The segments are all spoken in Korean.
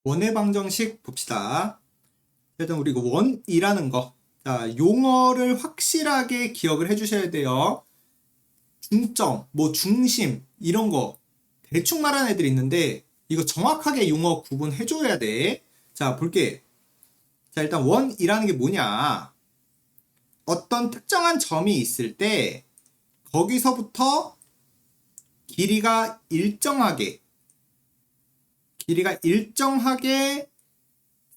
원의 방정식 봅시다. 일단 우리 이거 원이라는 거. 자, 용어를 확실하게 기억을 해주셔야 돼요. 중점, 뭐 중심 이런 거 대충 말하는 애들이 있는데 이거 정확하게 용어 구분해줘야 돼. 자, 볼게. 자, 일단 원이라는 게 뭐냐? 어떤 특정한 점이 있을 때 거기서부터 길이가 일정하게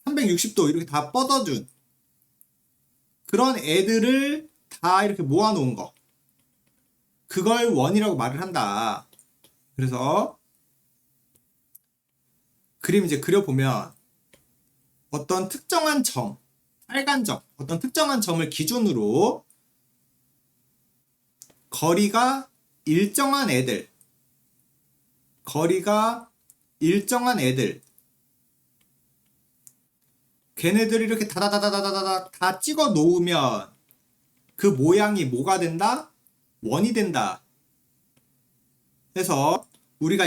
360도 이렇게 다 뻗어준 그런 애들을 다 이렇게 모아놓은 거. 그걸 원이라고 말을 한다. 그래서 그림 이제 그려보면 어떤 특정한 점, 빨간 점, 어떤 특정한 점을 기준으로 거리가 일정한 애들, 걔네들을 이렇게 다다다다다다다 다 찍어 놓으면 그 모양이 뭐가 된다? 원이 된다. 그래서 우리가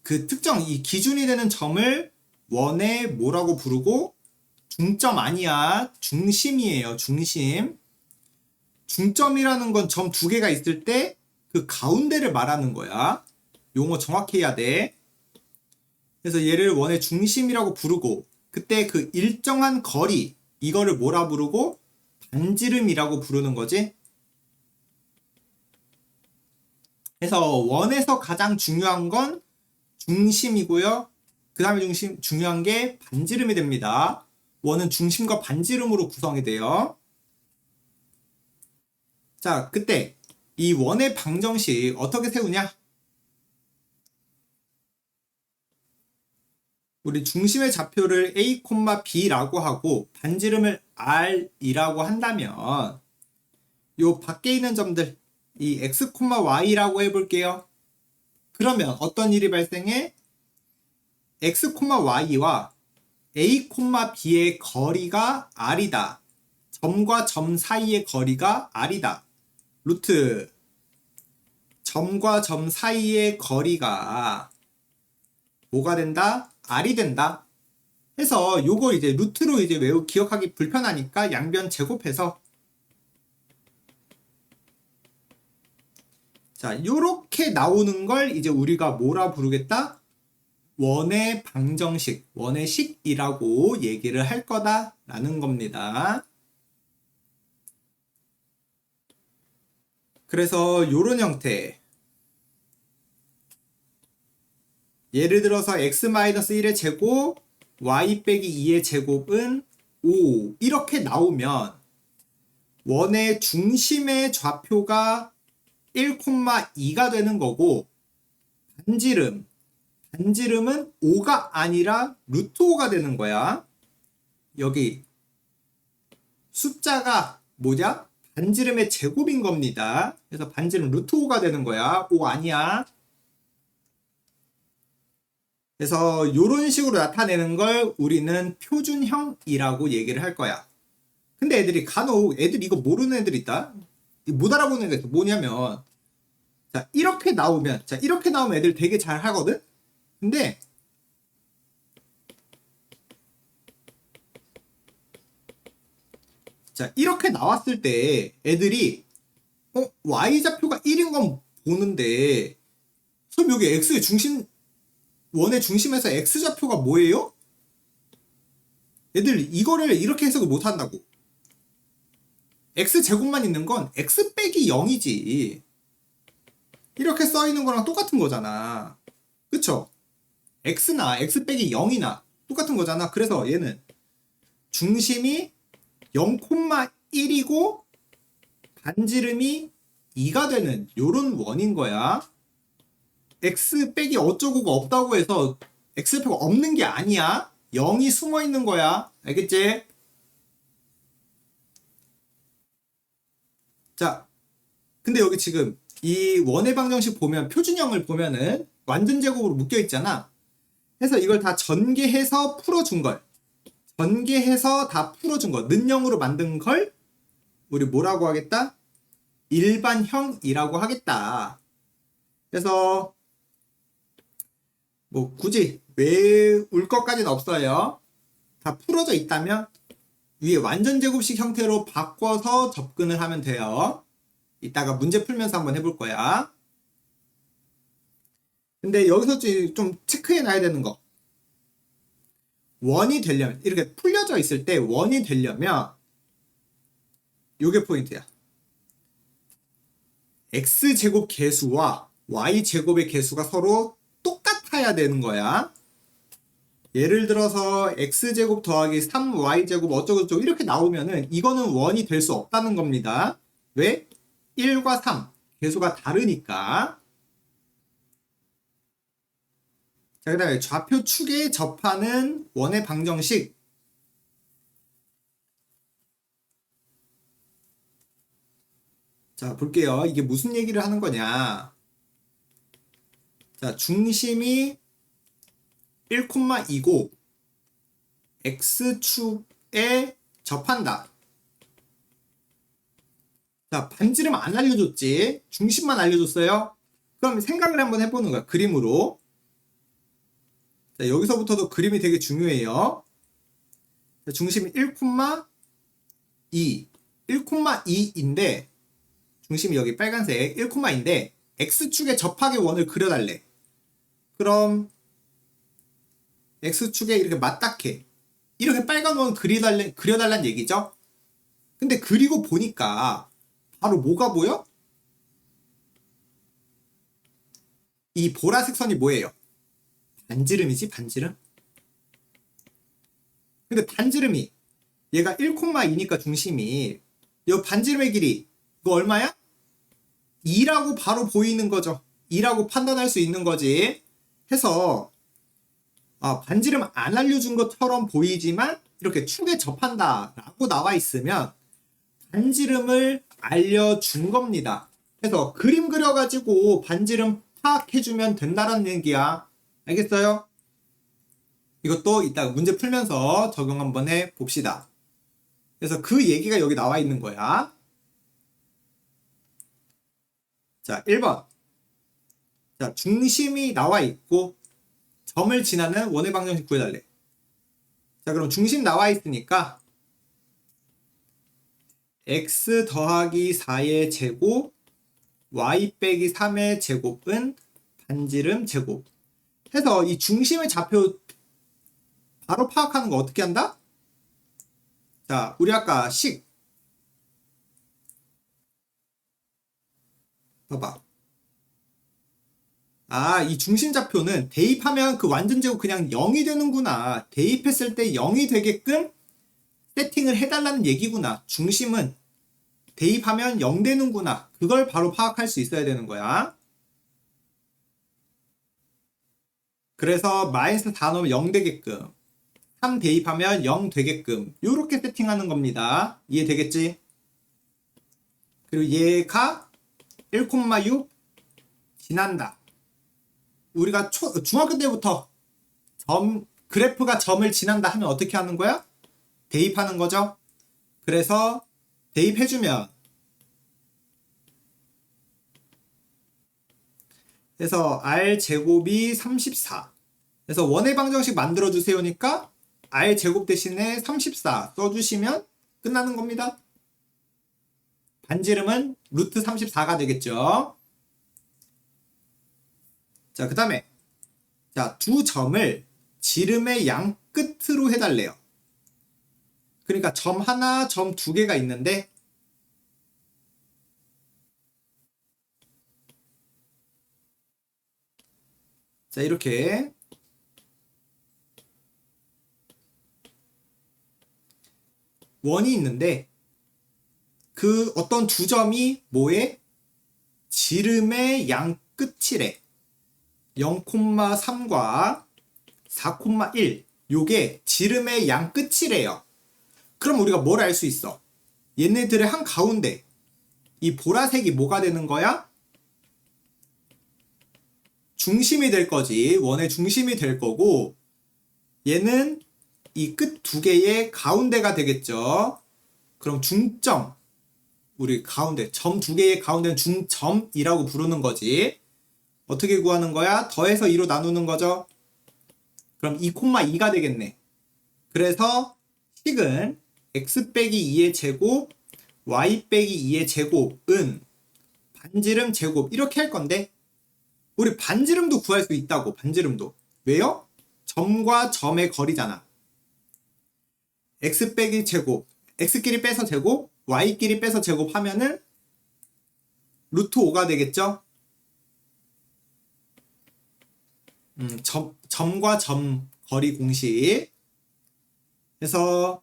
그 특정 이 기준이 되는 점을 원의 뭐라고 부르고 중점 아니야. 중심이에요. 중심. 중점이라는 건 점 두 개가 있을 때 그 가운데를 말하는 거야. 용어 정확히 해야 돼. 그래서 얘를 원의 중심이라고 부르고 그때 그 일정한 거리 이거를 뭐라 부르고 반지름이라고 부르는 거지. 그래서 원에서 가장 중요한 건 중심이고요. 그 다음에 중요한 게 반지름이 됩니다. 원은 중심과 반지름으로 구성이 돼요. 자, 그때 이 원의 방정식 어떻게 세우냐? 우리 중심의 좌표를 A, B라고 하고 반지름을 R이라고 한다면 요 밖에 있는 점들 이 X, Y라고 해볼게요. 그러면 어떤 일이 발생해? X, Y와 A, B의 거리가 R이다. 점과 점 사이의 거리가 R이다. 루트 점과 점 사이의 거리가 뭐가 된다? R이 된다. 해서 요거 이제 루트로 이제 기억하기 불편하니까 양변 제곱해서 자, 요렇게 나오는 걸 이제 우리가 뭐라 부르겠다? 원의 방정식, 원의 식이라고 얘기를 할 거다라는 겁니다. 그래서 요런 형태. 예를 들어서 x-1의 제곱, y 빼기 2의 제곱은 5. 이렇게 나오면 원의 중심의 좌표가 1,2가 되는 거고 반지름은 5가 아니라 루트 5가 되는 거야. 여기 숫자가 뭐냐? 반지름의 제곱인 겁니다. 그래서 반지름 루트 5가 되는 거야. 5 아니야. 그래서 이런 식으로 나타내는 걸 우리는 표준형이라고 얘기를 할 거야. 근데 애들이 간혹 애들 이거 모르는 애들 있다. 못 알아보는 애들 있어. 뭐냐면 자 이렇게 나오면 애들 되게 잘 하거든. 근데 자 이렇게 나왔을 때 애들이 y좌표가 1인 건 보는데 그럼 여기 x의 중심 원의 중심에서 x좌표가 뭐예요? 애들 이거를 이렇게 해석을 못 한다고. x제곱만 있는 건 x 빼기 0이지. 이렇게 써 있는 거랑 똑같은 거잖아. 그쵸? x나 x 빼기 0이나 똑같은 거잖아. 그래서 얘는 중심이 0,1이고 반지름이 2가 되는 요런 원인 거야. x 빼기 어쩌고가 없다고 해서 x표가 없는 게 아니야. 0이 숨어 있는 거야. 알겠지? 자, 근데 여기 지금 이 원의 방정식 보면 표준형을 보면은 완전 제곱으로 묶여 있잖아. 그래서 이걸 다 전개해서 풀어준 걸. 전개해서 다 풀어준 거. 는형으로 만든 걸 우리 뭐라고 하겠다? 일반형이라고 하겠다. 그래서 뭐 굳이 외울 것까지는 없어요. 다 풀어져 있다면 위에 완전 제곱식 형태로 바꿔서 접근을 하면 돼요. 이따가 문제 풀면서 한번 해볼 거야. 근데 여기서 좀 체크해 놔야 되는 거. 원이 되려면, 이렇게 풀려져 있을 때 원이 되려면 요게 포인트야. x제곱 개수와 y제곱의 개수가 서로 똑같아야 되는 거야. 예를 들어서 x제곱 더하기 3y제곱 어쩌고저쩌고 이렇게 나오면은 이거는 원이 될 수 없다는 겁니다. 왜? 1과 3 개수가 다르니까. 자, 그 다음에 좌표 축에 접하는 원의 방정식. 자, 볼게요. 이게 무슨 얘기를 하는 거냐. 자, 중심이 1,2고 x축에 접한다. 자, 반지름 안 알려줬지. 중심만 알려줬어요. 그럼 생각을 한번 해보는 거야. 그림으로. 자, 여기서부터도 그림이 되게 중요해요. 자, 중심이 1,2. 1,2인데 중심이 여기 빨간색 1,2인데 x축에 접하게 원을 그려달래. 그럼 x축에 이렇게 맞닿게 이렇게 빨간 원 그려달란 얘기죠. 근데 그리고 보니까 바로 뭐가 보여? 이 보라색 선이 뭐예요? 반지름이지, 반지름. 근데 반지름이 얘가 1,2니까 중심이 이 반지름의 길이 이거 얼마야? 2라고 바로 보이는 거죠. 2라고 판단할 수 있는 거지. 해서 반지름 안 알려준 것처럼 보이지만 이렇게 축에 접한다 라고 나와 있으면 반지름을 알려준 겁니다. 그래서 그림 그려가지고 반지름 파악해주면 된다라는 얘기야. 알겠어요? 이것도 이따 문제 풀면서 적용 한번 해봅시다. 그래서 그 얘기가 여기 나와 있는 거야. 자, 1번. 자, 중심이 나와 있고 점을 지나는 원의 방정식 구해달래. 자, 그럼 중심 나와 있으니까 x 더하기 4의 제곱 y 빼기 3의 제곱은 반지름 제곱 해서 이 중심의 좌표 바로 파악하는 거 어떻게 한다? 자, 우리 아까 봐봐. 이 중심 좌표는 대입하면 그 완전 제곱 그냥 0이 되는구나. 대입했을 때 0이 되게끔 세팅을 해달라는 얘기구나. 중심은 대입하면 0 되는구나. 그걸 바로 파악할 수 있어야 되는 거야. 그래서 마이너스 4 넣으면 0 되게끔 3 대입하면 0 되게끔 이렇게 세팅하는 겁니다. 이해되겠지? 그리고 얘가 1,6 지난다. 우리가 중학교 때부터 그래프가 점을 지난다 하면 어떻게 하는 거야? 대입하는 거죠. 그래서 대입해주면 그래서 r제곱이 34. 그래서 원의 방정식 만들어주세요니까 r제곱 대신에 34 써주시면 끝나는 겁니다. 반지름은 루트 34가 되겠죠. 자, 그 다음에 두 점을 지름의 양 끝으로 해달래요. 그러니까 점 하나, 점 두 개가 있는데 자, 이렇게 원이 있는데 그 어떤 두 점이 뭐에? 지름의 양 끝이래. 0,3과 4,1 요게 지름의 양 끝이래요. 그럼 우리가 뭘 알 수 있어? 얘네들의 한 가운데 이 보라색이 뭐가 되는 거야? 중심이 될 거지. 원의 중심이 될 거고 얘는 이 끝 두 개의 가운데가 되겠죠. 그럼 중점 우리 가운데 점 두 개의 가운데는 중점이라고 부르는 거지. 어떻게 구하는 거야? 더해서 2로 나누는 거죠. 그럼 2,2가 되겠네. 그래서 식은 x 빼기 2의 제곱, y 빼기 2의 제곱은 반지름 제곱 이렇게 할 건데 우리 반지름도 구할 수 있다고. 반지름도. 왜요? 점과 점의 거리잖아. x 빼기 제곱, x끼리 빼서 제곱, y끼리 빼서 제곱 하면은 루트 5가 되겠죠? 점과 점 거리 공식. 그래서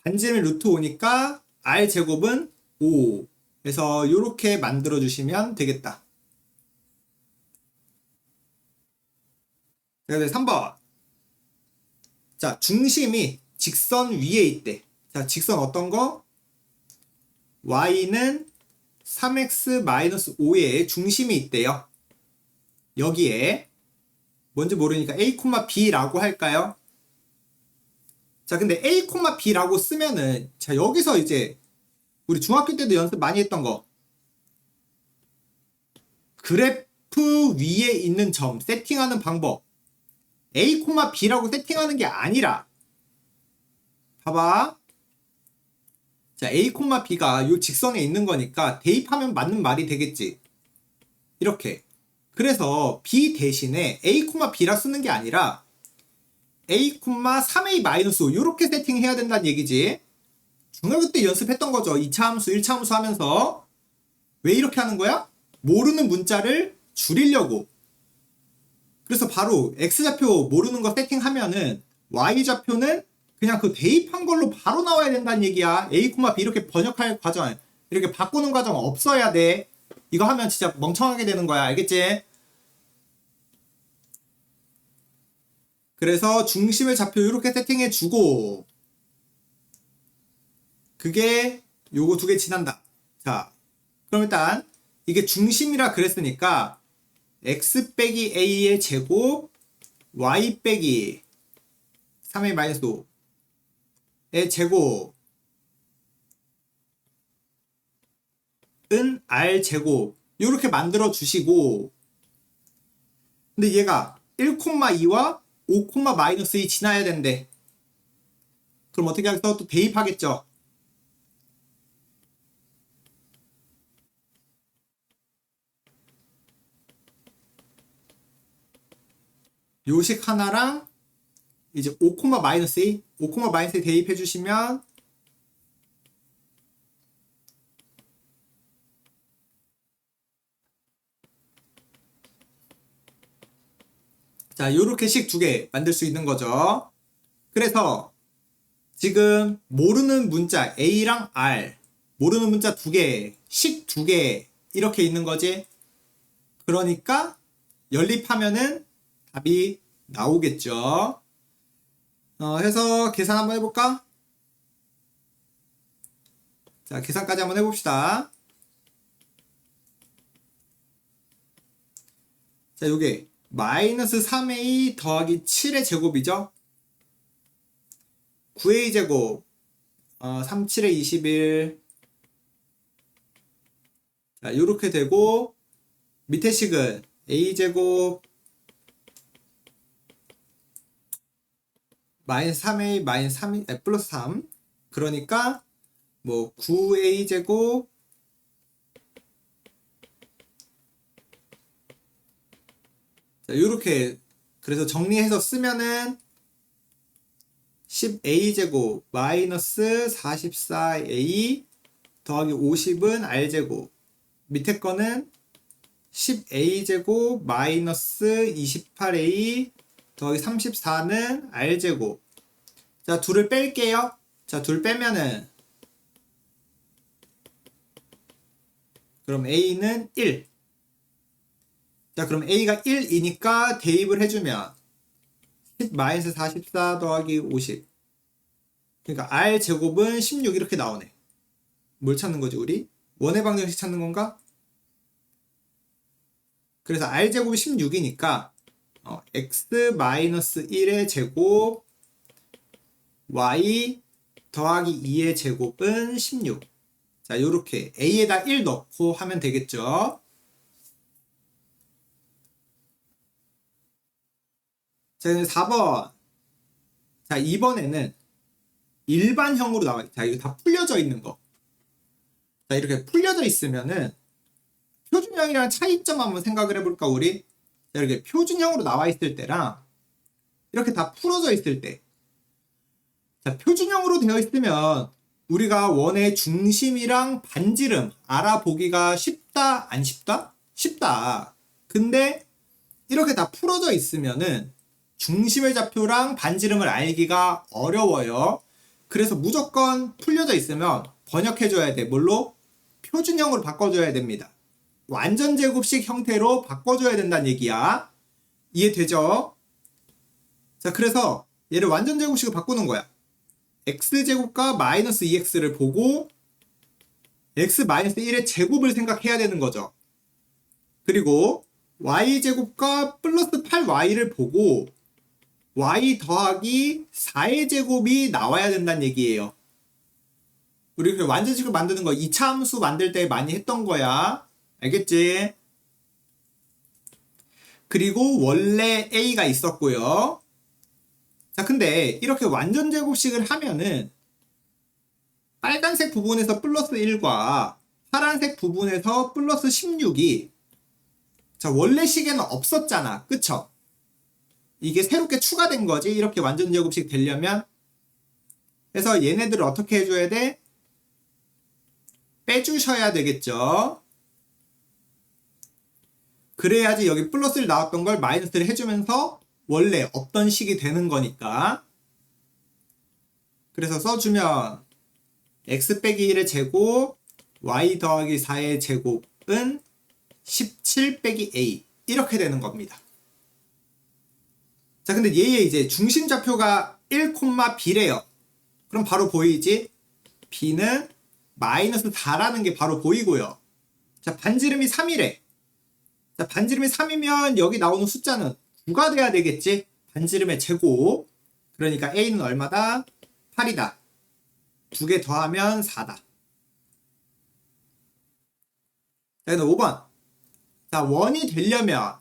반지름 루트 5니까 r 제곱은 5. 그래서 이렇게 만들어 주시면 되겠다. 그래서 3번. 자, 중심이 직선 위에 있대. 자, 직선 어떤 거? y는 3x-5의 중심이 있대요. 여기에 뭔지 모르니까 a, b라고 할까요? 자, 근데 a, b라고 쓰면은 자, 여기서 이제 우리 중학교 때도 연습 많이 했던 거 그래프 위에 있는 점 세팅하는 방법 a, b라고 세팅하는 게 아니라 봐봐. 자, a, b가 요 직선에 있는 거니까 대입하면 맞는 말이 되겠지. 이렇게. 그래서 b 대신에 a, b라 쓰는 게 아니라 a, 3a-5 요렇게 세팅해야 된다는 얘기지. 중학교 때 연습했던 거죠. 2차 함수, 1차 함수 하면서. 왜 이렇게 하는 거야? 모르는 문자를 줄이려고. 그래서 바로 x좌표 모르는 거 세팅하면은 y좌표는 그냥 그 대입한 걸로 바로 나와야 된다는 얘기야. a, b 이렇게 번역할 과정, 이렇게 바꾸는 과정 없어야 돼. 이거 하면 진짜 멍청하게 되는 거야. 알겠지? 그래서 중심의 좌표 이렇게 세팅해 주고 그게 요거 두 개 지난다. 자, 그럼 일단 이게 중심이라 그랬으니까 x 빼기 a의 제곱 y 빼기 3a-5의 제곱은 r 제곱 이렇게 만들어 주시고 근데 얘가 1,2와 5,-2 지나야 된대. 그럼 어떻게 하겠어? 또 대입하겠죠. 요식 하나랑 이제 5,-2 5,-2 대입해 주시면 자, 요렇게 식 두 개 만들 수 있는 거죠. 그래서 지금 모르는 문자 A랑 R 모르는 문자 두 개, 식 두 개 이렇게 있는 거지. 그러니까 연립하면은 답이 나오겠죠. 해서 계산 한번 해볼까? 자, 계산까지 한번 해봅시다. 자, 요게 마이너스 3a 더하기 7의 제곱이죠. 9a 제곱 3, 7에 21 자, 요렇게 되고 밑에 식은 a 제곱 마이너스 3a 마이너스 3 플러스 3 그러니까 뭐 9a 제곱 자, 요렇게 그래서 정리해서 쓰면은 10a 제곱 마이너스 44a 더하기 50은 r 제곱 밑에 거는 10a 제곱 마이너스 28a 더하기 34는 r 제곱. 자, 둘을 뺄게요. 자, 둘 빼면은 그럼 a는 1. 자, 그럼 a가 1이니까 대입을 해주면 10 마이너스 44 더하기 50. 그러니까 r 제곱은 16 이렇게 나오네. 뭘 찾는 거지 우리? 원의 방정식 찾는 건가? 그래서 r 제곱이 16이니까 x 마이너스 1의 제곱 y 더하기 2의 제곱은 16. 자, 요렇게 a에다 1 넣고 하면 되겠죠. 자, 4번. 자, 이번에는 일반형으로 나와. 자, 이거 다 풀려져 있는 거. 자, 이렇게 풀려져 있으면은 표준형이랑 차이점 한번 생각을 해볼까, 우리? 자, 이렇게 표준형으로 나와 있을 때랑 이렇게 다 풀어져 있을 때. 자, 표준형으로 되어 있으면 우리가 원의 중심이랑 반지름 알아보기가 쉽다, 안 쉽다? 쉽다. 근데 이렇게 다 풀어져 있으면은 중심의 좌표랑 반지름을 알기가 어려워요. 그래서 무조건 풀려져 있으면 번역해줘야 돼. 뭘로? 표준형으로 바꿔줘야 됩니다. 완전 제곱식 형태로 바꿔줘야 된다는 얘기야. 이해되죠? 자, 그래서 얘를 완전 제곱식으로 바꾸는 거야. x제곱과 마이너스 2x를 보고 x 마이너스 1의 제곱을 생각해야 되는 거죠. 그리고 y제곱과 플러스 8y를 보고 y 더하기 4의 제곱이 나와야 된다는 얘기예요. 우리 그 완전식을 만드는 거 2차 함수 만들 때 많이 했던 거야. 알겠지? 그리고 원래 a가 있었고요. 자, 근데 이렇게 완전 제곱식을 하면은 빨간색 부분에서 플러스 1과 파란색 부분에서 플러스 16이 자, 원래 식에는 없었잖아. 그쵸? 이게 새롭게 추가된 거지. 이렇게 완전 제곱식 되려면. 그래서 얘네들을 어떻게 해줘야 돼? 빼주셔야 되겠죠. 그래야지 여기 플러스를 나왔던 걸 마이너스를 해주면서 원래 없던 식이 되는 거니까. 그래서 써주면 x 빼기 1의 제곱 y 더하기 4의 제곱은 17 빼기 a 이렇게 되는 겁니다. 자, 근데 얘의 이제 중심 좌표가 1, b래요. 그럼 바로 보이지? b는 마이너스 4라는 게 바로 보이고요. 자, 반지름이 3이래. 자, 반지름이 3이면 여기 나오는 숫자는 9가 돼야 되겠지? 반지름의 제곱. 그러니까 a는 얼마다? 8이다. 2개 더하면 4다. 자, 그럼 5번. 자, 원이 되려면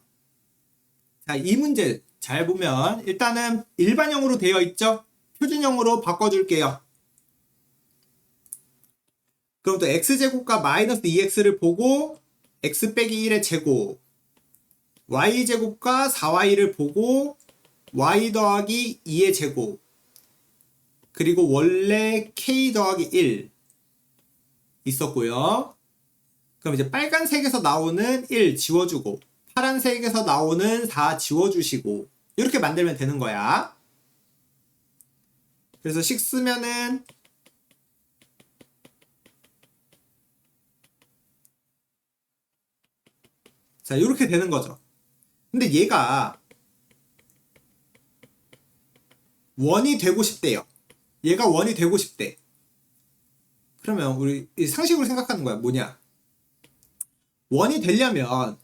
자, 이 문제 잘 보면 일단은 일반형으로 되어 있죠? 표준형으로 바꿔줄게요. 그럼 또 x제곱과 마이너스 2x를 보고 x 빼기 1의 제곱 y제곱과 4y를 보고 y 더하기 2의 제곱 그리고 원래 k 더하기 1 있었고요. 그럼 이제 빨간색에서 나오는 1 지워주고 파란색에서 나오는 4 지워주시고 이렇게 만들면 되는 거야. 그래서 식 쓰면은 자, 이렇게 되는 거죠. 근데 얘가 원이 되고 싶대요. 얘가 원이 되고 싶대. 그러면 우리 상식으로 생각하는 거야. 뭐냐? 원이 되려면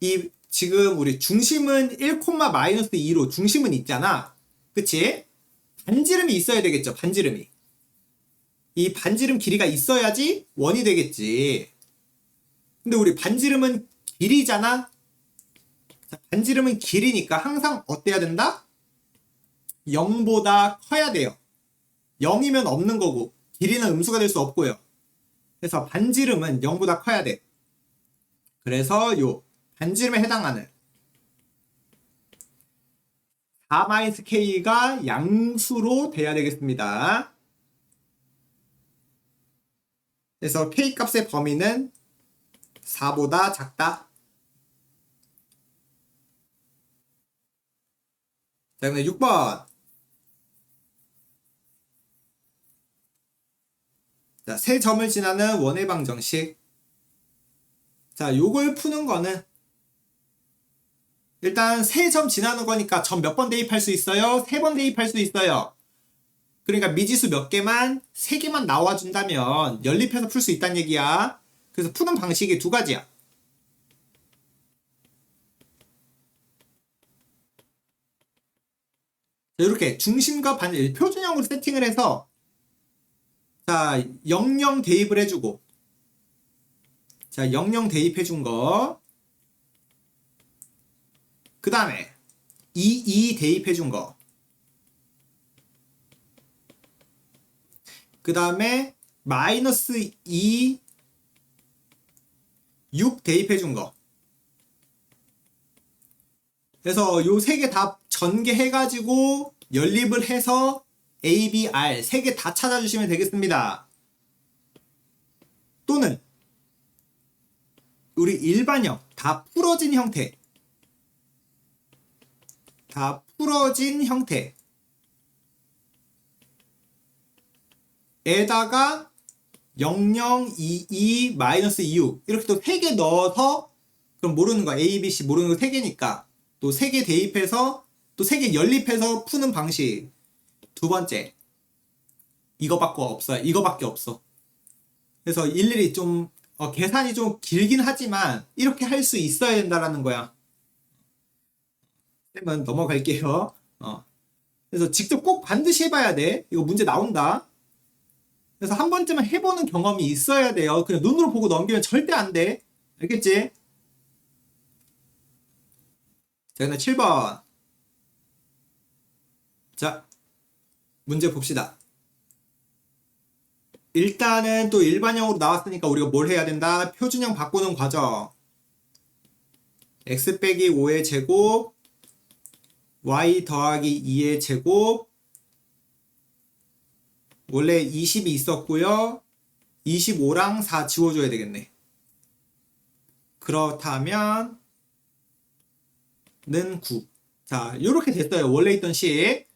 이 지금 우리 중심은 1, 마이너스 2로 중심은 있잖아. 그치? 반지름이 있어야 되겠죠. 반지름이. 이 반지름 길이가 있어야지 원이 되겠지. 근데 우리 반지름은 길이잖아. 자, 반지름은 길이니까 항상 어때야 된다? 0보다 커야 돼요. 0이면 없는 거고 길이는 음수가 될 수 없고요. 그래서 반지름은 0보다 커야 돼. 그래서 요 반지름에 해당하는 4-k가 양수로 돼야 되겠습니다. 그래서 k 값의 범위는 4보다 작다. 자, 그럼 6번. 자, 세 점을 지나는 원의 방정식. 자, 요걸 푸는 거는 일단 세 점 지나는 거니까 점 몇 번 대입할 수 있어요? 3번 대입할 수 있어요. 그러니까 미지수 몇 개만 3개만 나와준다면 연립해서 풀 수 있다는 얘기야. 그래서 푸는 방식이 두 가지야. 자, 이렇게 중심과 반지 표준형으로 세팅을 해서 자, 00 대입을 해주고 자, 00 대입해준 거 그 다음에 2 대입해 준 거. 그 다음에 마이너스 2 6 대입해 준 거. 그래서 요 세 개 다 전개해 가지고 연립을 해서 A, B, R 세 개 다 찾아주시면 되겠습니다. 또는 우리 일반형 다 풀어진 형태, 다 풀어진 형태 에다가 0, 0, 2, 2, 마이너스 2, 6 이렇게 또 3개 넣어서 그럼 모르는 거 A, B, C 모르는 거 3개니까 또 3개 대입해서 또 3개 연립해서 푸는 방식. 두 번째, 이거밖에 없어요. 이거밖에 없어. 그래서 일일이 좀 계산이 좀 길긴 하지만 이렇게 할 수 있어야 된다라는 거야. 그러면 넘어갈게요. 그래서 직접 꼭 반드시 해봐야 돼. 이거 문제 나온다. 그래서 한 번쯤은 해보는 경험이 있어야 돼요. 그냥 눈으로 보고 넘기면 절대 안 돼. 알겠지? 자, 그다음 7번. 자, 문제 봅시다. 일단은 또 일반형으로 나왔으니까 우리가 뭘 해야 된다? 표준형 바꾸는 과정. x 빼기 5의 제곱, y 더하기 2의 제곱, 원래 20이 있었고요. 25랑 4 지워줘야 되겠네. 그렇다면 는 9. 자, 요렇게 됐어요. 원래 있던 식.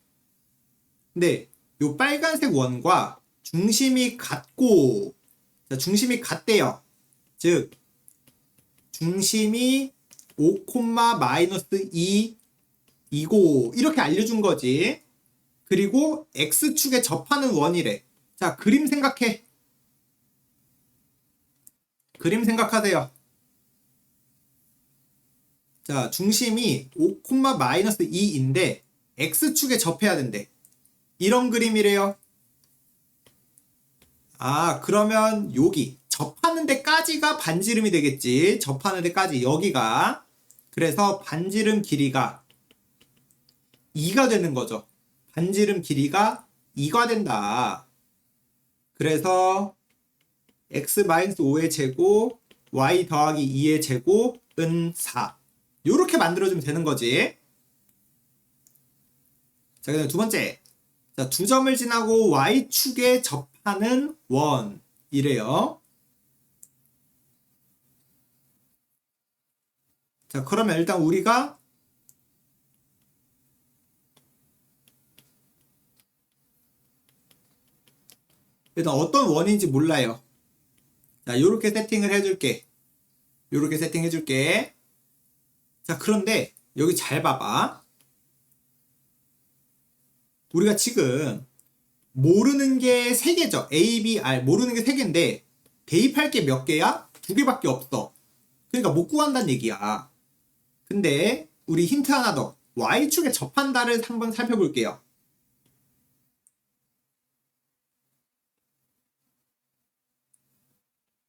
근데 요 빨간색 원과 중심이 같고, 자, 중심이 같대요. 즉 중심이 5, 마이너스 2 이고 이렇게 알려준 거지. 그리고 x축에 접하는 원이래. 자, 그림 생각해. 그림 생각하세요. 자, 중심이 5, 마이너스 2인데 x축에 접해야 된대. 이런 그림이래요. 아, 그러면 여기 접하는 데까지가 반지름이 되겠지. 접하는 데까지 여기가. 그래서 반지름 길이가 2가 되는 거죠. 반지름 길이가 2가 된다. 그래서 x-5의 제곱, y 더하기 2의 제곱은 4. 요렇게 만들어주면 되는 거지. 자, 그 다음 두 번째. 자, 두 점을 지나고 y축에 접하는 원이래요. 자, 그러면 일단 우리가 일단 어떤 원인지 몰라요. 자, 요렇게 세팅을 해줄게. 요렇게 세팅해줄게. 자, 그런데 여기 잘 봐봐. 우리가 지금 모르는 게 3개죠. A, B, R 모르는 게 3개인데 대입할 게 몇 개야? 2개밖에 없어. 그러니까 못 구한다는 얘기야. 근데 우리 힌트 하나 더. Y축에 접한다를 한번 살펴볼게요.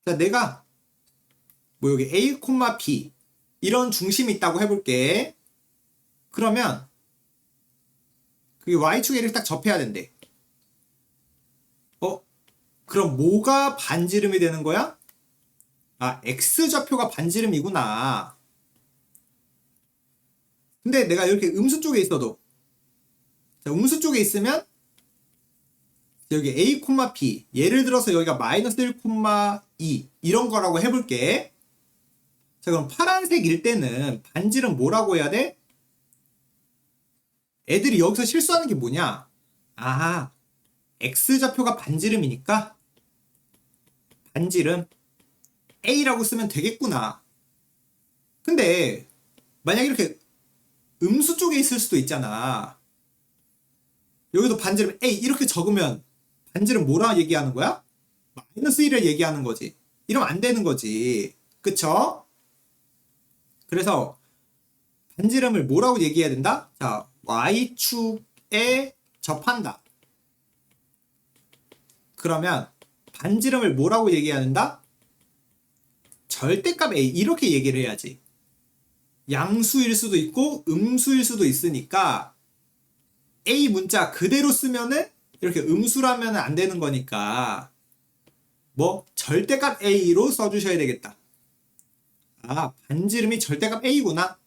자, 내가 뭐 여기 A, B 이런 중심이 있다고 해볼게. 그러면 그게 Y축에 이렇게 딱 접해야 된대. 그럼 뭐가 반지름이 되는 거야? 아, X좌표가 반지름이구나. 근데 내가 이렇게 음수 쪽에 있어도, 자, 음수 쪽에 있으면 여기 A, B 예를 들어서 여기가 마이너스 1, 2 이런 거라고 해볼게. 자, 그럼 파란색일 때는 반지름 뭐라고 해야 돼? 애들이 여기서 실수하는 게 뭐냐? 아, X좌표가 반지름이니까 반지름 A라고 쓰면 되겠구나. 근데 만약 이렇게 음수 쪽에 있을 수도 있잖아. 여기도 반지름 A 이렇게 적으면 반지름 뭐라 얘기하는 거야? 마이너스 1을 얘기하는 거지. 이러면 안 되는 거지. 그쵸? 그래서 반지름을 뭐라고 얘기해야 된다? 자, Y축에 접한다. 그러면 반지름을 뭐라고 얘기해야 된다? 절대값 A 이렇게 얘기를 해야지. 양수일 수도 있고 음수일 수도 있으니까 A 문자 그대로 쓰면은 이렇게 음수라면 안 되는 거니까 뭐 절대값 A로 써주셔야 되겠다. 아, 반지름이 절대값 A구나.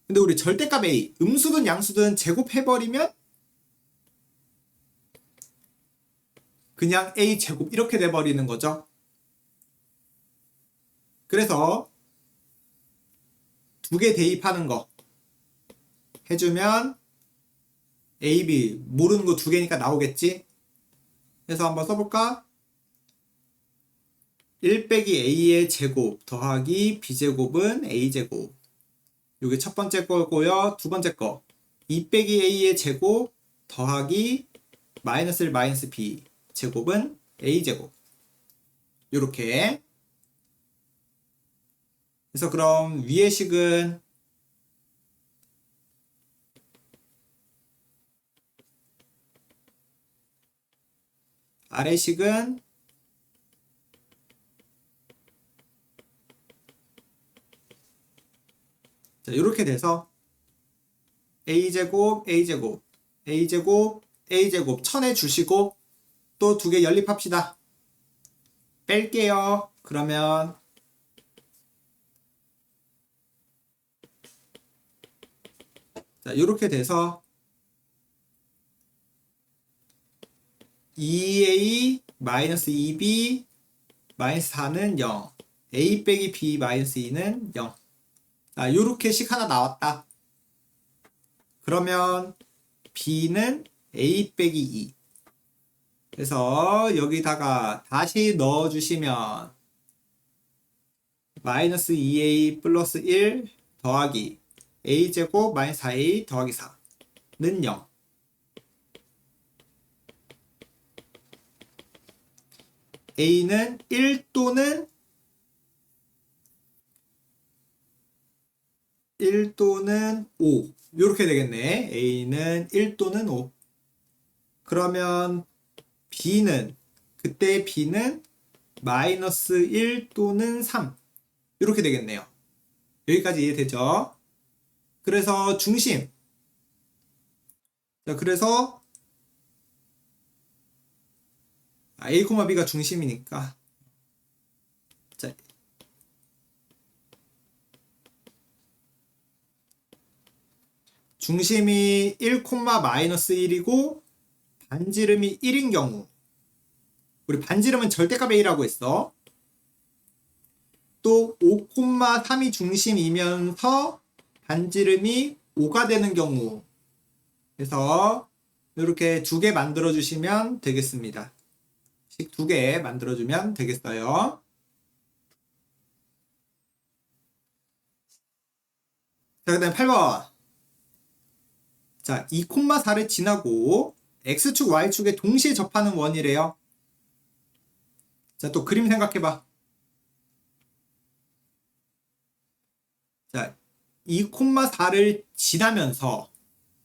근데 우리 절대값 A, 음수든 양수든 제곱해버리면 그냥 A 제곱 이렇게 돼버리는 거죠. 그래서 두 개 대입하는 거 해주면 A, B 모르는 거 두 개니까 나오겠지? 그래서 한번 써볼까? 1 빼기 A의 제곱 더하기 B제곱은 A제곱. 이게 첫 번째 거고요. 두 번째 거 2 빼기 A의 제곱 더하기 마이너스 1 마이너스 B 제곱은 A제곱. 요렇게. 그래서 그럼 위의 식은 아래 식은 자, 이렇게 돼서 A제곱, A제곱, A제곱, A제곱 쳐내 주시고 또 두 개 연립합시다. 뺄게요. 그러면 자, 이렇게 돼서 2A 마이너스 2B 마이너스 4는 0. A 빼기 B 마이너스 2는 0. 자, 요렇게 식 하나 나왔다. 그러면 B는 A 빼기 2. 그래서 여기다가 다시 넣어주시면 마이너스 2A 플러스 1 더하기 A제곱 마이너스 4A 더하기 4는 0. A는 1 또는 5 이렇게 되겠네. A는 1 또는 5. 그러면 B는 그때 B는 마이너스 1 또는 3 이렇게 되겠네요. 여기까지 이해되죠? 그래서 중심. 자, 그래서 A, B가 중심이니까 자, 중심이 1, 마이너스 1이고 반지름이 1인 경우 우리 반지름은 절대값 A라고 했어. 또 5, 3이 중심이면서 반지름이 5가 되는 경우 그래서 이렇게 두 개 만들어 주시면 되겠습니다. 식 두 개 만들어 주면 되겠어요. 자, 그 다음 8번. 자, 2, 4를 지나고 X축, Y축에 동시에 접하는 원이래요. 자, 또 그림 생각해봐. 자, 2, 4를 지나면서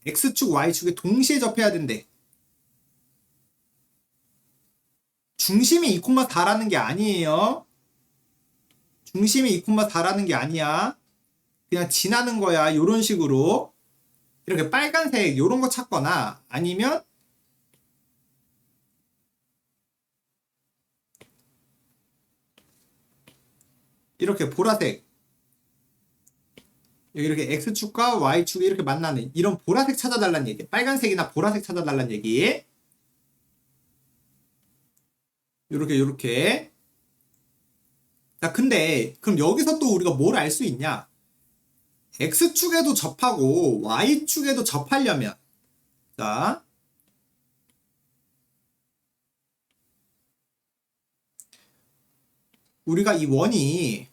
X축, Y축에 동시에 접해야 된대. 중심이 2, 4라는 게 아니에요. 중심이 2, 4라는 게 아니야. 그냥 지나는 거야. 요런 식으로. 이렇게 빨간색 요런 거 찾거나 아니면 이렇게 보라색 여기 이렇게 X축과 Y축이 이렇게 만나는 이런 보라색 찾아달라는 얘기. 빨간색이나 보라색 찾아달라는 얘기. 요렇게. 자, 근데 그럼 여기서 또 우리가 뭘 알 수 있냐? X축에도 접하고 Y축에도 접하려면 자, 우리가 이 원이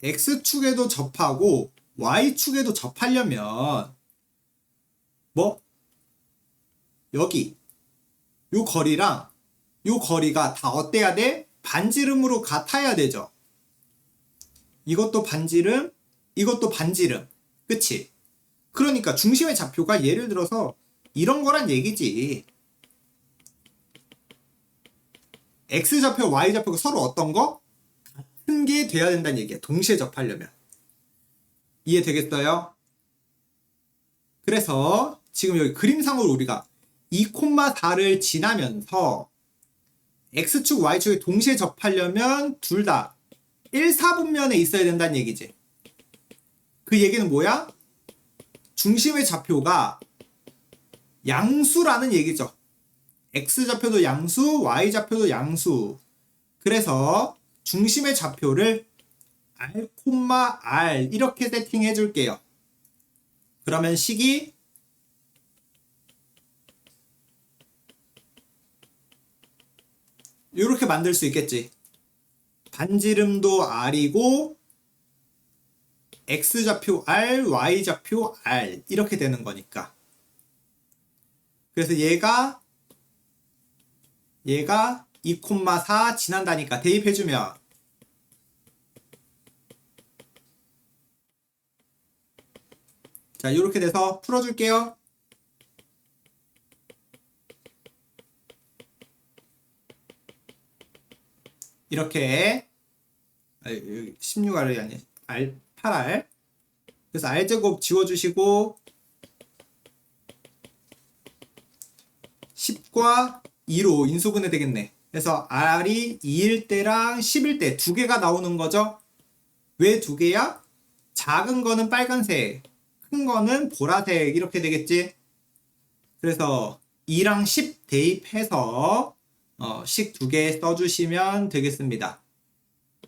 X축에도 접하고 Y축에도 접하려면 뭐 여기 요 거리랑 요 거리가 다 어때야 돼? 반지름으로 같아야 되죠. 이것도 반지름, 이것도 반지름. 그치? 그러니까 중심의 좌표가 예를 들어서 이런 거란 얘기지. X좌표, Y좌표가 서로 어떤 거? 같은 게 돼야 된다는 얘기야. 동시에 접하려면. 이해되겠어요? 그래서 지금 여기 그림상으로 우리가 2,4를 지나면서 X축, Y축에 동시에 접하려면 둘 다 1, 4분면에 있어야 된다는 얘기지. 그 얘기는 뭐야? 중심의 좌표가 양수라는 얘기죠. X좌표도 양수, Y좌표도 양수. 그래서 중심의 좌표를 R, R 이렇게 세팅해 줄게요. 그러면 식이 이렇게 만들 수 있겠지. 반지름도 R이고 X좌표 R, Y좌표 R 이렇게 되는 거니까. 그래서 얘가 2,4 지난다니까 대입해주면 자 이렇게 돼서 풀어줄게요. 이렇게 16R이 아니 8R 그래서 R제곱 지워주시고 10과 2로 인수분해 되겠네. 그래서 R이 2일 때랑 10일 때 두 개가 나오는 거죠. 왜 두 개야? 작은 거는 빨간색, 큰 거는 보라색 이렇게 되겠지. 그래서 2랑 10 대입해서 식 두 개 써주시면 되겠습니다.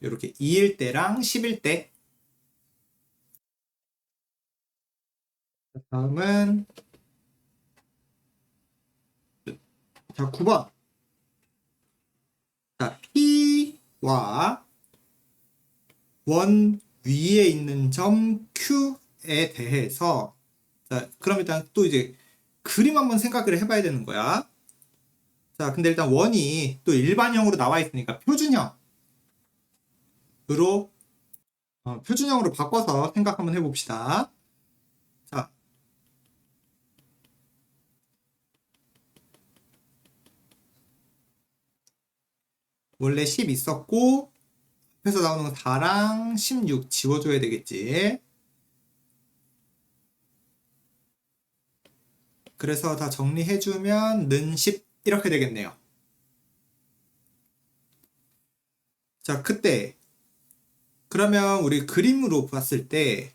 이렇게 2일 때랑 10일 때. 다음은 자 9번. 자 P와 원 위에 있는 점 Q에 대해서 자 그럼 일단 또 이제 그림 한번 생각을 해봐야 되는 거야. 자 근데 일단 원이 또 일반형으로 나와 있으니까 표준형으로 표준형으로 바꿔서 생각 한번 해봅시다. 자 원래 10 있었고 앞에서 나오는 건 4랑 16 지워줘야 되겠지. 그래서 다 정리해주면 는 10 이렇게 되겠네요. 자 그때 그러면 우리 그림으로 봤을 때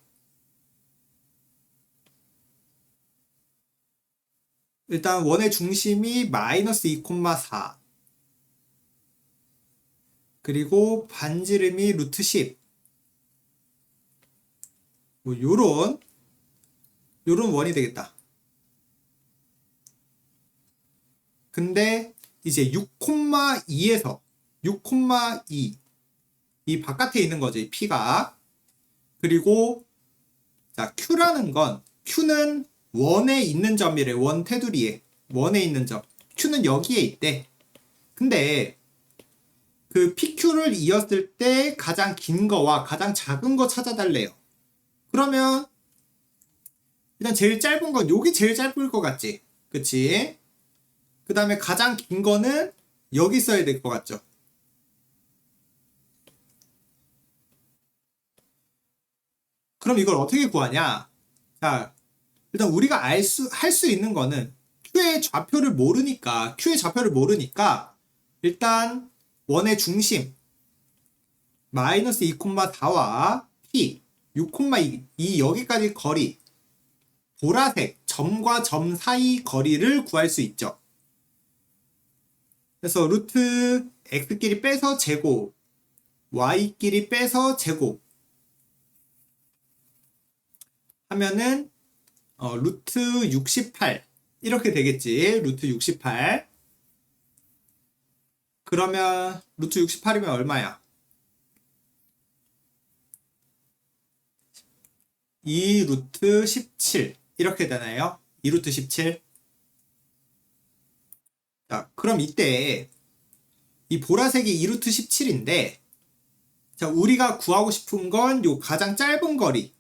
일단 원의 중심이 마이너스 2,4 그리고 반지름이 루트 10 뭐 요런 원이 되겠다. 근데 이제 6,2에서 6,2 이 바깥에 있는 거지 P가. 그리고 자 Q라는 건 Q는 원에 있는 점이래. 원 테두리에 원에 있는 점 Q는 여기에 있대. 근데 그 PQ를 이었을 때 가장 긴 거와 가장 작은 거 찾아달래요. 그러면 일단 제일 짧은 건 여기 제일 짧을 것 같지? 그치? 그 다음에 가장 긴 거는 여기 써야 될 것 같죠? 그럼 이걸 어떻게 구하냐? 자, 일단 우리가 할 수 있는 거는 Q의 좌표를 모르니까 일단 원의 중심 마이너스 2,4와 P 6,2 이 여기까지 거리 보라색 점과 점 사이 거리를 구할 수 있죠. 그래서 루트 x끼리 빼서 제곱 y끼리 빼서 제곱 하면은 루트 68 이렇게 되겠지. 루트 68 그러면 루트 68이면 얼마야? 2 루트 17 이렇게 되나요? 2 루트 17 자 그럼 이때 이 보라색이 2 루트 17인데 자 우리가 구하고 싶은 건 요 가장 짧은 거리랑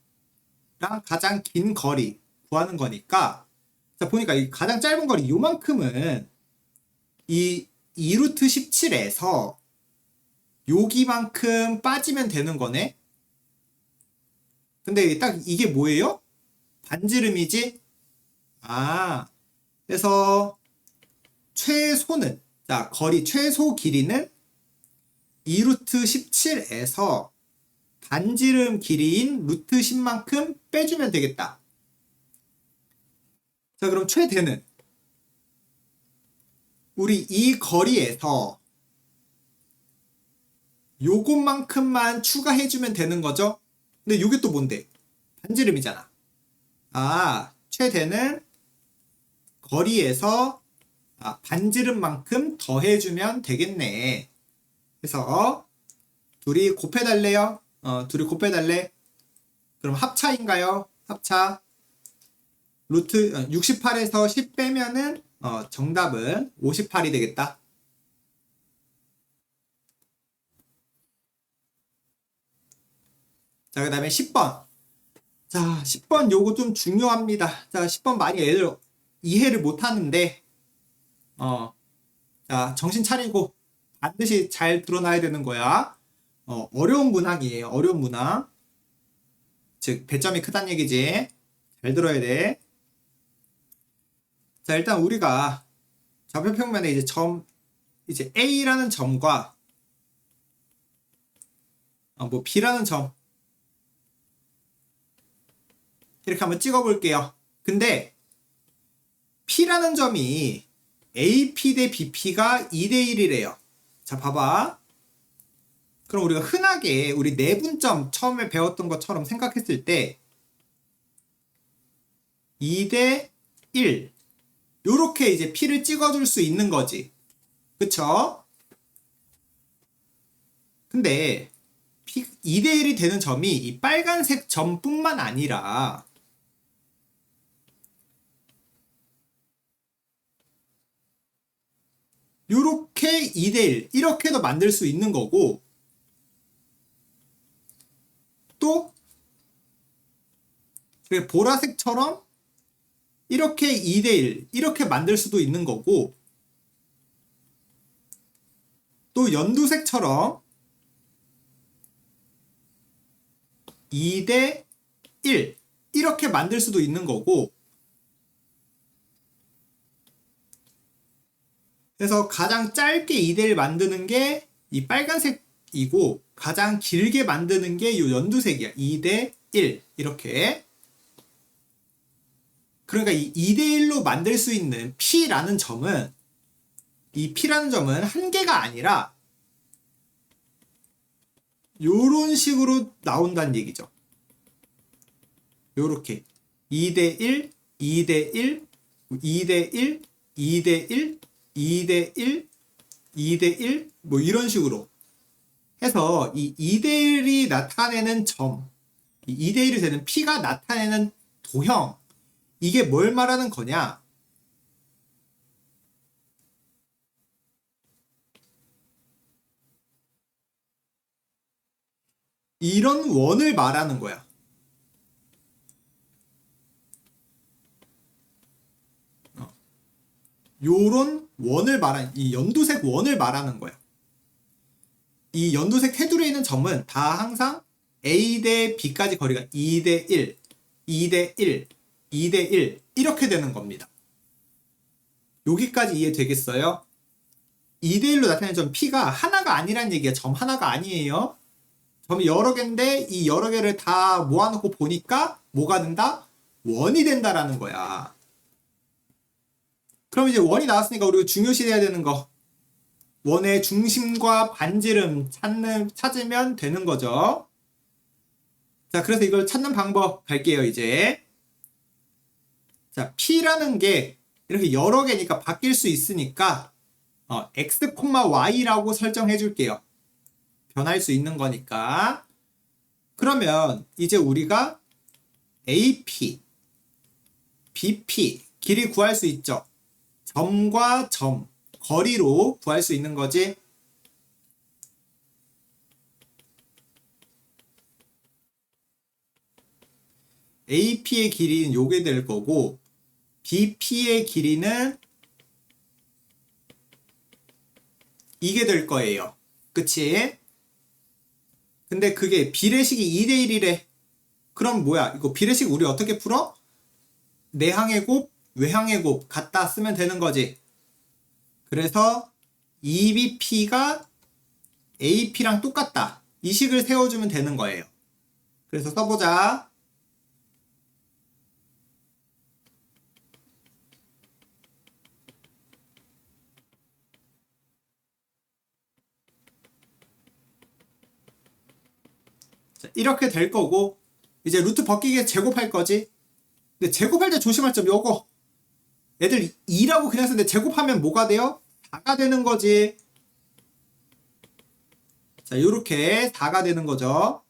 가장 긴 거리 구하는 거니까 자 보니까 이 가장 짧은 거리 요만큼은 이 2루트 17에서 여기만큼 빠지면 되는 거네. 근데 딱 이게 뭐예요? 반지름이지? 아, 그래서 최소는, 자, 거리 최소 길이는 2루트 17에서 반지름 길이인 루트 10만큼 빼주면 되겠다. 자, 그럼 최대는 우리 이 거리에서 요것만큼만 추가해주면 되는 거죠? 근데 요게 또 뭔데? 반지름이잖아. 아, 최대는 거리에서 반지름만큼 더해주면 되겠네. 그래서 둘이 곱해달래요? 둘이 곱해달래? 그럼 합차인가요? 합차. 루트 68에서 10 빼면은 정답은 58이 되겠다. 자, 그 다음에 10번. 자, 10번 요거 좀 중요합니다. 자, 10번 많이 애들 이해를 못 하는데, 자, 정신 차리고 반드시 잘 들어놔야 되는 거야. 어려운 문항이에요. 어려운 문항. 즉, 배점이 크다는 얘기지. 잘 들어야 돼. 자, 일단 우리가 좌표평면에 이제 A라는 점과 뭐 B라는 점 이렇게 한번 찍어 볼게요. 근데 P라는 점이 AP 대 BP가 2대 1이래요. 자, 봐봐. 그럼 우리가 흔하게 우리 내분점 처음에 배웠던 것처럼 생각했을 때 2대 1 요렇게 이제 P를 찍어줄 수 있는 거지. 그쵸? 근데 2대 1이 되는 점이 이 빨간색 점뿐만 아니라 요렇게 2대 1 이렇게도 만들 수 있는 거고 또 보라색처럼 이렇게 2대 1 이렇게 만들 수도 있는 거고 또 연두색처럼 2대 1 이렇게 만들 수도 있는 거고 그래서 가장 짧게 2대 1 만드는 게 이 빨간색이고 가장 길게 만드는 게 이 연두색이야. 2대 1 이렇게. 그러니까 이 2대 1로 만들 수 있는 P라는 점은 이 P라는 점은 한 개가 아니라 요런 식으로 나온다는 얘기죠. 요렇게 2대 1, 2대 1, 2대 1, 2대 1, 2대 1, 2대 1, 뭐 이런 식으로 해서 이 2대 1이 나타내는 점, 이 2대 1이 되는 P가 나타내는 도형, 이게 뭘 말하는 거냐? 이런 원을 말하는 거야. 요런 원을 말하는, 이 연두색 원을 말하는 거야. 이 연두색 테두리에 있는 점은 다 항상 A 대 B까지 거리가 2대 1, 2대 1, 2대 1 이렇게 되는 겁니다. 여기까지 이해되겠어요? 2대 1로 나타내는 점 P가 하나가 아니란 얘기야. 점 하나가 아니에요. 점이 여러 개인데 이 여러 개를 다 모아놓고 보니까 뭐가 된다? 원이 된다라는 거야. 그럼 이제 원이 나왔으니까 우리가 중요시해야 되는 거. 원의 중심과 반지름 찾으면 되는 거죠. 자, 그래서 이걸 찾는 방법 갈게요, 이제. 자, P라는 게 이렇게 여러 개니까 바뀔 수 있으니까 x, y라고 설정해 줄게요. 변할 수 있는 거니까. 그러면 이제 우리가 AP, BP 길이 구할 수 있죠. 점과 점, 거리로 구할 수 있는 거지. AP의 길이는 요게 될 거고 BP의 길이는 이게 될 거예요. 그치? 근데 그게 비례식이 2대 1이래. 그럼 뭐야? 이거 비례식 우리 어떻게 풀어? 내항의 곱, 외항의 곱 갖다 쓰면 되는 거지. 그래서 2bp가 ap랑 똑같다. 이 식을 세워주면 되는 거예요. 그래서 써보자. 자, 이렇게 될 거고 이제 루트 벗기게 제곱할 거지. 근데 제곱할 때 조심할 점 요거. 애들 2라고 그냥 쓰는데 제곱하면 뭐가 돼요? 4가 되는 거지. 자, 요렇게 4가 되는 거죠.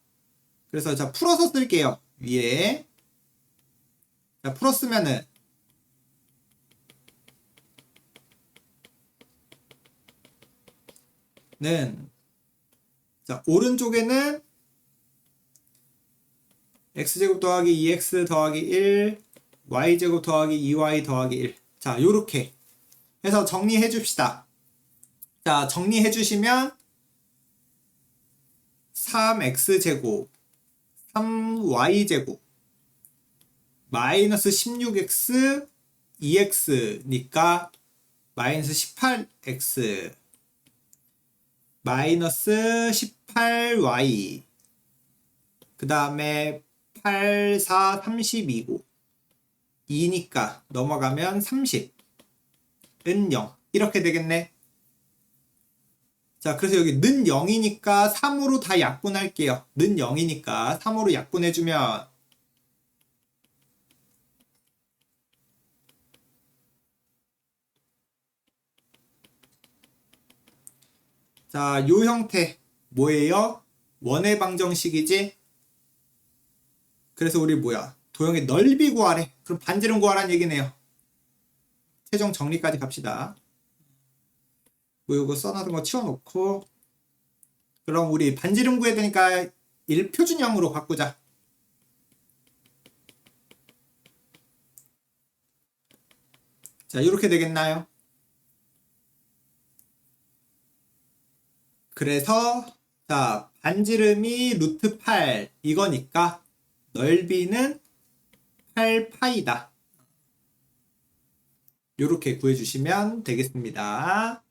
그래서 자, 풀어서 쓸게요. 위에. 자, 풀었으면은 자, 오른쪽에는 x제곱 더하기 2x 더하기 1 y제곱 더하기 2y 더하기 1. 자, 요렇게 해서 정리해 줍시다. 자, 정리해 주시면 3x제곱 3y제곱 마이너스 16x 2x니까 마이너스 18x 마이너스 18y 그 다음에 8, 4, 32고 2니까 넘어가면 30 은 0 이렇게 되겠네. 자, 그래서 여기 는 0이니까 3으로 다 약분할게요. 는 0이니까 3으로 약분해주면 자, 요 형태 뭐예요? 원의 방정식이지? 그래서 우리 뭐야? 도형의 넓이 구하래. 그럼 반지름 구하라는 얘기네요. 최종 정리까지 갑시다. 뭐 이거 써놨던 거 치워놓고 그럼 우리 반지름 구해야 되니까 1표준형으로 바꾸자. 자, 이렇게 되겠나요? 그래서 자, 반지름이 루트 8 이거니까 넓이는 8파이다. 이렇게 구해주시면 되겠습니다.